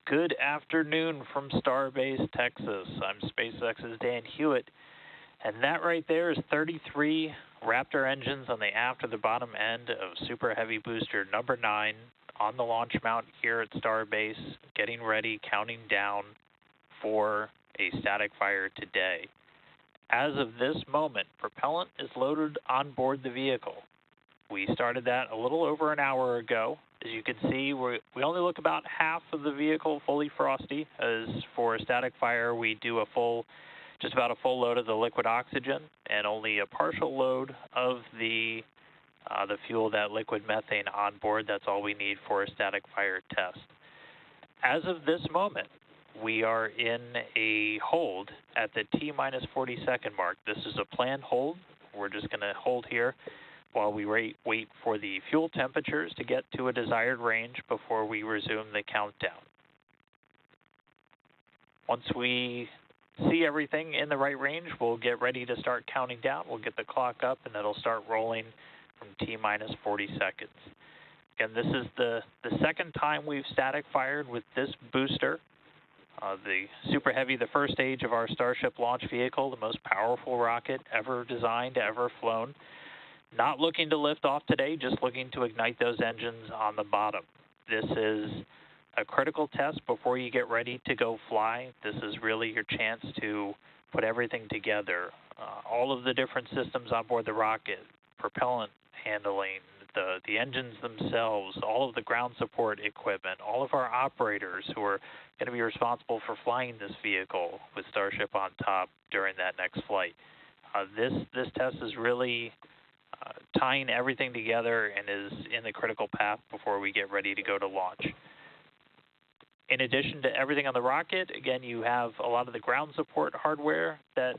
Good afternoon from Starbase, Texas. I'm SpaceX's Dan Hewitt, and that right there is 33 Raptor engines on the aft or the bottom end of Super Heavy Booster number 9 on the launch mount here at Starbase, getting ready, counting down for a static fire today. As of this moment, propellant is loaded on board the vehicle. We started that a little over an hour ago. As you can see, we only look about half of the vehicle fully frosty. As for a static fire, we do just about a full load of the liquid oxygen and only a partial load of the fuel, that liquid methane on board. That's all we need for a static fire test. As of this moment, we are in a hold at the T-minus 40-second mark. This is a planned hold. We're just going to hold here while we wait for the fuel temperatures to get to a desired range before we resume the countdown. Once we see everything in the right range, we'll get ready to start counting down. We'll get the clock up and it'll start rolling from T-minus 40 seconds. Again, this is the second time we've static fired with this booster. The Super Heavy, the first stage of our Starship launch vehicle, the most powerful rocket ever designed, ever flown. Not looking to lift off today, just looking to ignite those engines on the bottom. This is a critical test before you get ready to go fly. This is really your chance to put everything together. All of the different systems on board the rocket, propellant handling, the engines themselves, all of the ground support equipment, all of our operators who are going to be responsible for flying this vehicle with Starship on top during that next flight. This test is really tying everything together and is in the critical path before we get ready to go to launch. In addition to everything on the rocket, again, you have a lot of the ground support hardware that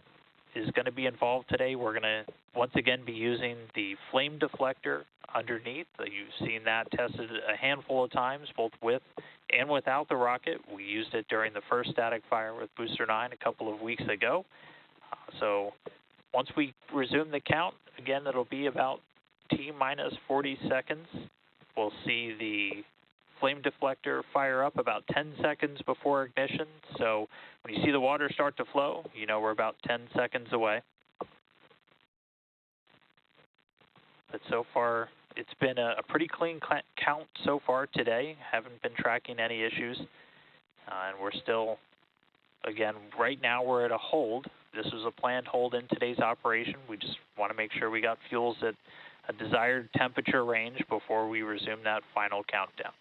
is going to be involved today. We're going to once again be using the flame deflector underneath. You've seen that tested a handful of times, both with and without the rocket. We used it during the first static fire with Booster 9 a couple of weeks ago. So once we resume the count, again, it'll be about T-minus 40 seconds. We'll see the flame deflector fire up about 10 seconds before ignition. So when you see the water start to flow, you know we're about 10 seconds away. But so far, it's been a pretty clean count so far today. Haven't been tracking any issues. And we're still, again, right now we're at a hold. This was a planned hold in today's operation. We just want to make sure we got fuels at a desired temperature range before we resume that final countdown.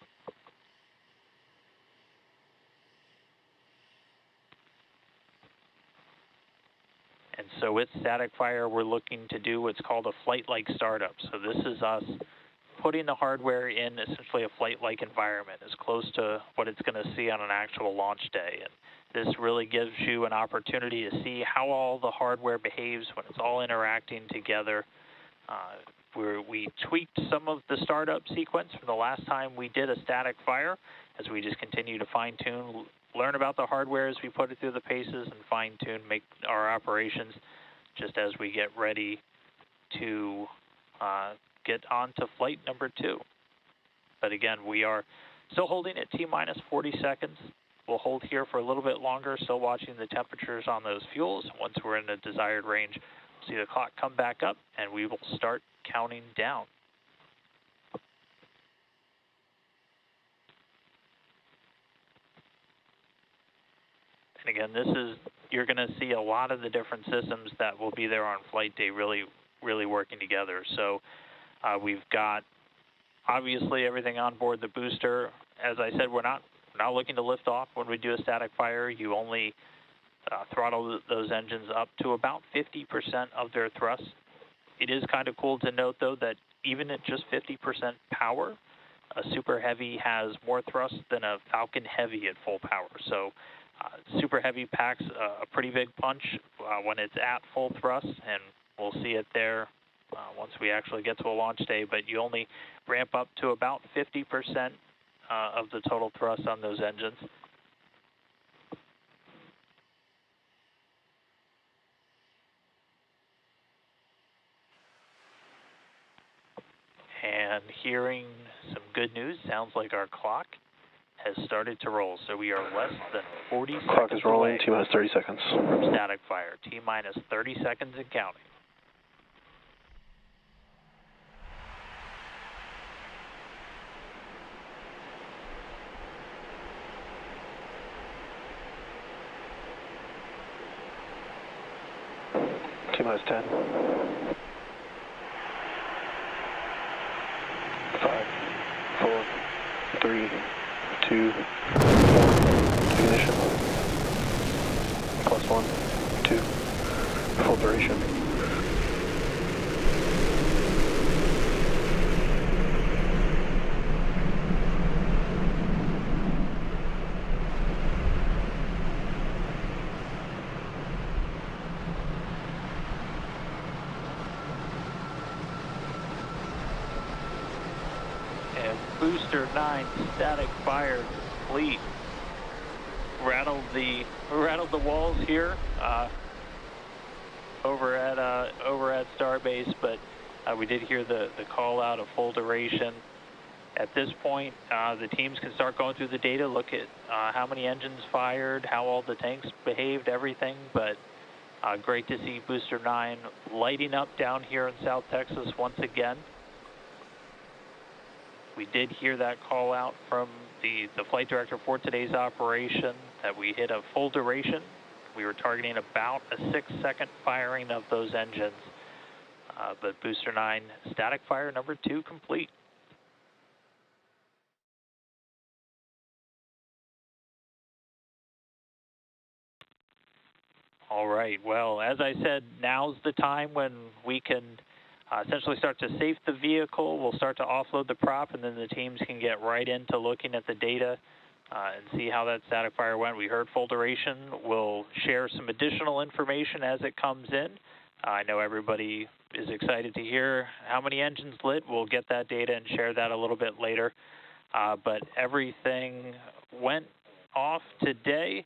And so with static fire, we're looking to do what's called a flight-like startup. So this is us putting the hardware in essentially a flight-like environment, as close to what it's going to see on an actual launch day. And this really gives you an opportunity to see how all the hardware behaves when it's all interacting together. We tweaked some of the startup sequence from the last time we did a static fire, as we just continue to fine-tune, learn about the hardware as we put it through the paces, and fine-tune, make our operations just as we get ready to get on to flight number 2. But again, we are still holding at T-minus 40 seconds. We'll hold here for a little bit longer, still watching the temperatures on those fuels. Once we're in a desired range, see the clock come back up, and we will start counting down. And again, you're going to see a lot of the different systems that will be there on flight day really working together. So we've got, obviously, everything on board the booster. As I said, we're not looking to lift off when we do a static fire. You only throttle those engines up to about 50% of their thrust. It is kind of cool to note, though, that even at just 50% power, a Super Heavy has more thrust than a Falcon Heavy at full power. So Super Heavy packs a pretty big punch when it's at full thrust, and we'll see it there once we actually get to a launch day. But you only ramp up to about 50% of the total thrust on those engines. And hearing some good news, sounds like our clock has started to roll, so we are less than 40 seconds Clock is rolling, away T-minus 30 seconds. from static fire. T-minus 30 seconds and counting. T-minus 10. 5, 4, 3, 2, 1. Ignition. Plus 1, 2. Full duration. Booster 9 static fire complete. Rattled the walls here over at Starbase, but we did hear the call out of full duration. At this point, the teams can start going through the data, look at how many engines fired, how all the tanks behaved, everything. But great to see Booster 9 lighting up down here in South Texas once again. We did hear that call out from the flight director for today's operation that we hit a full duration. We were targeting about a 6-second firing of those engines. But Booster 9 static fire number 2 complete. All right, well, as I said, now's the time when we can essentially start to safe the vehicle. We'll start to offload the prop, and then the teams can get right into looking at the data and see how that static fire went. We heard full duration. We'll share some additional information as it comes in. I know everybody is excited to hear how many engines lit. We'll get that data and share that a little bit later. But everything went off today.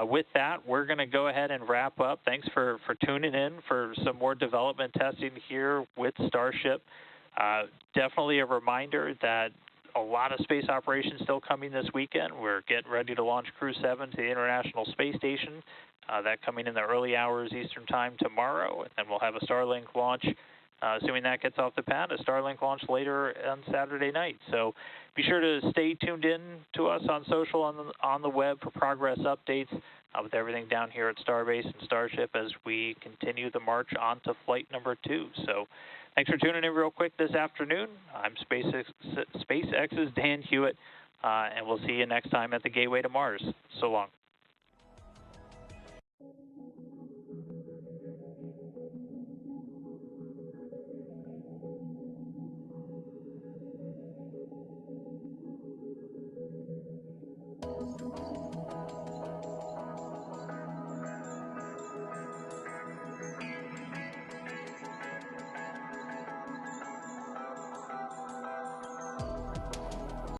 With that, we're going to go ahead and wrap up. Thanks for tuning in for some more development testing here with Starship. Definitely a reminder that a lot of space operations still coming this weekend. We're getting ready to launch Crew 7 to the International Space Station. That coming in the early hours Eastern Time tomorrow. And then we'll have a Starlink launch, assuming that gets off the pad, a Starlink launch later on Saturday night. So be sure to stay tuned in to us on social, on the web for progress updates with everything down here at Starbase and Starship as we continue the march on to flight number 2. So thanks for tuning in real quick this afternoon. I'm SpaceX's Dan Hewitt, and we'll see you next time at the Gateway to Mars. So long.